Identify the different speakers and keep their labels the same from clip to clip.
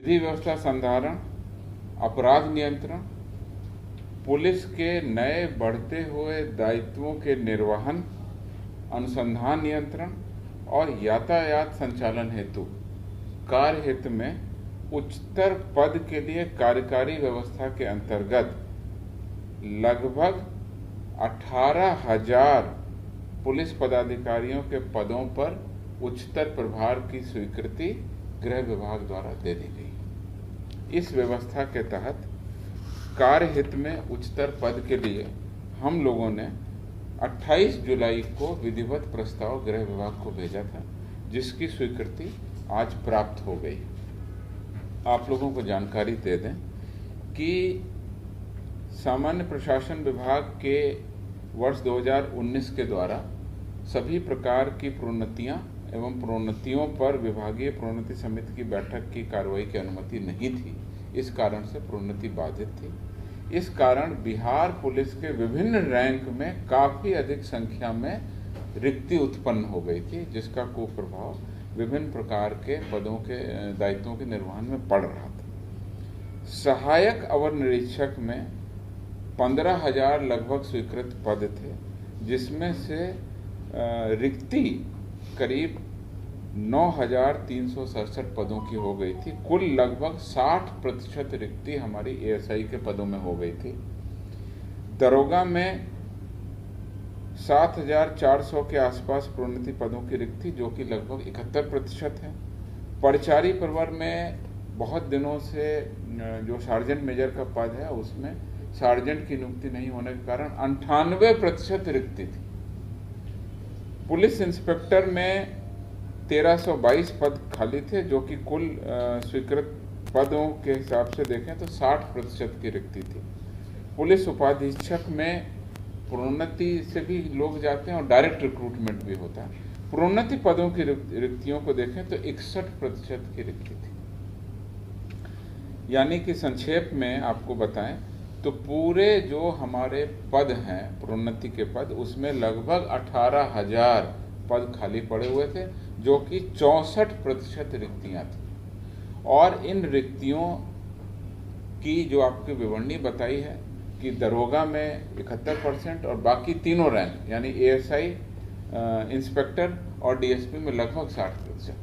Speaker 1: विधि व्यवस्था संधारण, अपराध नियंत्रण, पुलिस के नए बढ़ते हुए दायित्वों के निर्वहन, अनुसंधान नियंत्रण और यातायात संचालन हेतु कार्य हित में उच्चतर पद के लिए कार्यकारी व्यवस्था के अंतर्गत लगभग 18,000 पुलिस पदाधिकारियों के पदों पर उच्चतर प्रभार की स्वीकृति गृह विभाग द्वारा दे दी गई। इस व्यवस्था के तहत कार्य हित में उच्चतर पद के लिए हम लोगों ने 28 जुलाई को विधिवत प्रस्ताव गृह विभाग को भेजा था, जिसकी स्वीकृति आज प्राप्त हो गई। आप लोगों को जानकारी दे दें कि सामान्य प्रशासन विभाग के वर्ष 2019 के द्वारा सभी प्रकार की प्रोन्नतियां एवं प्रोन्नतियों पर विभागीय प्रोन्नति समिति की बैठक की कार्रवाई की अनुमति नहीं थी। इस कारण से प्रोन्नति बाधित थी। इस कारण बिहार पुलिस के विभिन्न रैंक में काफ़ी अधिक संख्या में रिक्ति उत्पन्न हो गई थी, जिसका कुप्रभाव विभिन्न प्रकार के पदों के दायित्वों के निर्वहन में पड़ रहा था। सहायक अवर निरीक्षक में 15,000 लगभग स्वीकृत पद थे, जिसमें से रिक्ति करीब 9,367 पदों की हो गई थी। कुल लगभग 60% रिक्ति हमारी एएसआई के पदों में हो गई थी। दरोगा में 7,400 के आसपास प्रोन्नति पदों की रिक्ति, जो कि लगभग 71% है। परिचारी प्रवर में बहुत दिनों से जो सार्जेंट मेजर का पद है, उसमें सार्जेंट की नियुक्ति नहीं होने के कारण 98% रिक्ति थी। पुलिस इंस्पेक्टर में 1322 पद खाली थे, जो कि कुल स्वीकृत पदों के हिसाब से देखें तो 60% की रिक्ति थी। पुलिस उपाधीक्षक में प्रोन्नति से भी लोग जाते हैं और डायरेक्ट रिक्रूटमेंट भी होता है। प्रोन्नति पदों की रिक्तियों को देखें तो 61% की रिक्ति थी। यानी कि संक्षेप में आपको बताएं तो पूरे जो हमारे पद हैं प्रोन्नति के पद, उसमें लगभग 18,000 पद खाली पड़े हुए थे, जो कि 64% रिक्तियां थी। और इन रिक्तियों की जो आपकी विवरणी बताई है कि दरोगा में 71% और बाकी तीनों रैंक यानी एएसआई, इंस्पेक्टर और डीएसपी में लगभग 60%,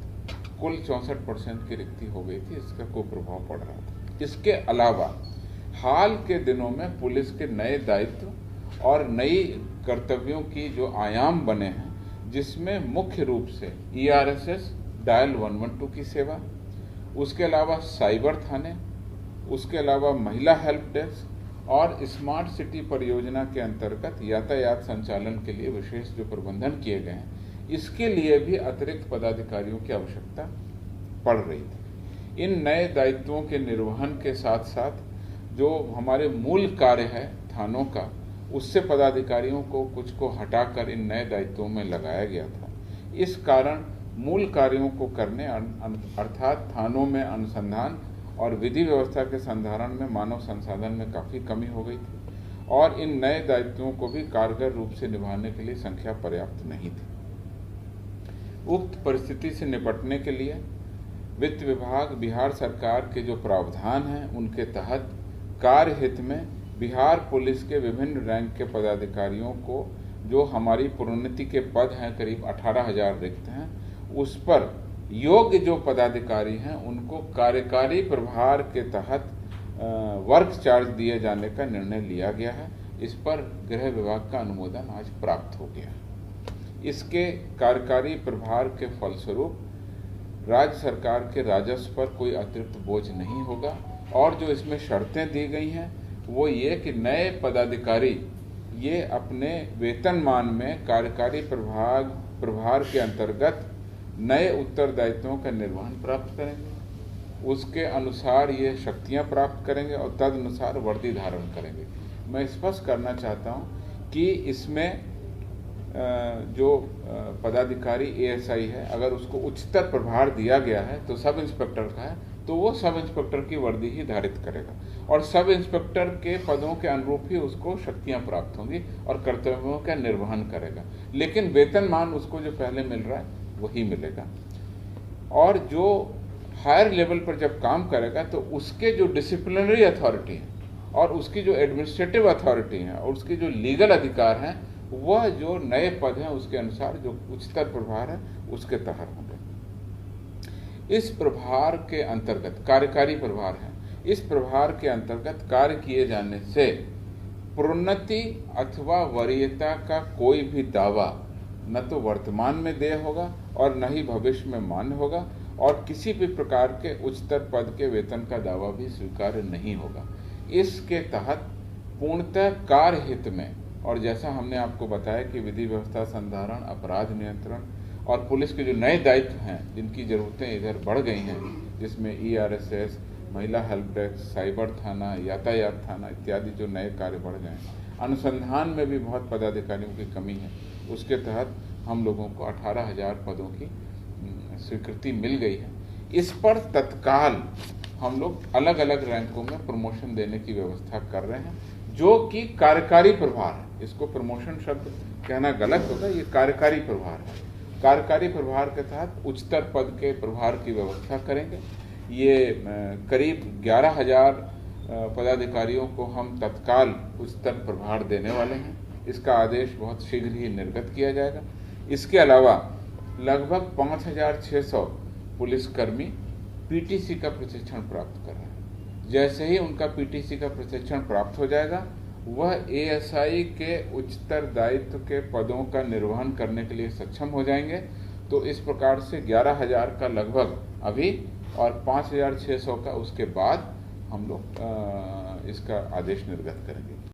Speaker 1: कुल 64% की रिक्ति हो गई थी। इसका कुप्रभाव पड़ रहा था। इसके अलावा हाल के दिनों में पुलिस के नए दायित्व और नई कर्तव्यों की जो आयाम बने हैं, जिसमें मुख्य रूप से ईआरएसएस डायल 112 की सेवा, उसके अलावा साइबर थाने, उसके अलावा महिला हेल्प डेस्क और स्मार्ट सिटी परियोजना के अंतर्गत यातायात संचालन के लिए विशेष जो प्रबंधन किए गए हैं, इसके लिए भी अतिरिक्त पदाधिकारियों की आवश्यकता पड़ रही थी। इन नए दायित्वों के निर्वहन के साथ साथ जो हमारे मूल कार्य है थानों का, उससे पदाधिकारियों को कुछ को हटाकर इन नए दायित्वों में लगाया गया था। इस कारण मूल कार्यों को करने अर्थात थानों में अनुसंधान और विधि व्यवस्था के संधारण में मानव संसाधन में काफ़ी कमी हो गई थी और इन नए दायित्वों को भी कारगर रूप से निभाने के लिए संख्या पर्याप्त नहीं थी। उक्त परिस्थिति से निपटने के लिए वित्त विभाग, बिहार सरकार के जो प्रावधान हैं, उनके तहत कार्य हित में बिहार पुलिस के विभिन्न रैंक के पदाधिकारियों को जो हमारी प्रोन्नति के पद हैं करीब 18,000 रिक्त हैं, उस पर योग्य जो पदाधिकारी हैं उनको कार्यकारी प्रभार के तहत वर्क चार्ज दिए जाने का निर्णय लिया गया है। इस पर गृह विभाग का अनुमोदन आज प्राप्त हो गया है। इसके कार्यकारी प्रभार के फलस्वरूप राज्य सरकार के राजस्व पर कोई अतिरिक्त बोझ नहीं होगा और जो इसमें शर्तें दी गई हैं वो ये कि नए पदाधिकारी ये अपने वेतनमान में कार्यकारी प्रभार के अंतर्गत नए उत्तरदायित्वों का निर्वहन प्राप्त करेंगे, उसके अनुसार ये शक्तियां प्राप्त करेंगे और तदनुसार वर्दी धारण करेंगे। मैं स्पष्ट करना चाहता हूं कि इसमें जो पदाधिकारी एएसआई है, अगर उसको उच्चतर प्रभार दिया गया है तो सब इंस्पेक्टर का है, तो वो सब इंस्पेक्टर की वर्दी ही धारित करेगा और सब इंस्पेक्टर के पदों के अनुरूप ही उसको शक्तियां प्राप्त होंगी और कर्तव्यों का निर्वहन करेगा। लेकिन वेतनमान उसको जो पहले मिल रहा है वही मिलेगा। और जो हायर लेवल पर जब काम करेगा तो उसके जो डिसिप्लिनरी अथॉरिटी है और उसकी जो एडमिनिस्ट्रेटिव अथॉरिटी है और उसके जो लीगल अधिकार हैं, वह जो नए पद हैं उसके अनुसार जो उच्चतर प्रभार है उसके तहत होंगे। इस प्रभार के अंतर्गत कार्यकारी प्रभार है। इस प्रभार के अंतर्गत कार्य किए जाने से प्रोन्नति अथवा वरीयता का कोई भी दावा न तो वर्तमान में देय होगा और न ही भविष्य में मान्य होगा, और किसी भी प्रकार के उच्चतर पद के वेतन का दावा भी स्वीकार्य नहीं होगा। इसके तहत पूर्णतः कार्य हित में, और जैसा हमने आपको बताया कि विधि व्यवस्था संधारण, अपराध नियंत्रण और पुलिस के जो नए दायित्व हैं जिनकी ज़रूरतें इधर बढ़ गई हैं, जिसमें ERSS, महिला हेल्प डेस्क, साइबर थाना, यातायात थाना इत्यादि जो नए कार्य बढ़ गए हैं, अनुसंधान में भी बहुत पदाधिकारियों की कमी है, उसके तहत हम लोगों को 18,000 पदों की स्वीकृति मिल गई है। इस पर तत्काल हम लोग अलग अलग रैंकों में प्रमोशन देने की व्यवस्था कर रहे हैं, जो कि कार्यकारी प्रभार है। इसको प्रमोशन शब्द कहना गलत होगा, ये कार्यकारी प्रभार है। कार्यकारी प्रभार के तहत उच्चतर पद के प्रभार की व्यवस्था करेंगे। ये करीब 11,000 पदाधिकारियों को हम तत्काल उच्चतर प्रभार देने वाले हैं। इसका आदेश बहुत शीघ्र ही निर्गत किया जाएगा। इसके अलावा लगभग 5,600 पुलिसकर्मी PTC का प्रशिक्षण प्राप्त कर रहे हैं। जैसे ही उनका PTC का प्रशिक्षण प्राप्त हो जाएगा, वह ASI के उच्चतर दायित्व के पदों का निर्वहन करने के लिए सक्षम हो जाएंगे। तो इस प्रकार से 11,000 का लगभग अभी और 5,600 का उसके बाद हम लोग इसका आदेश निर्गत करेंगे।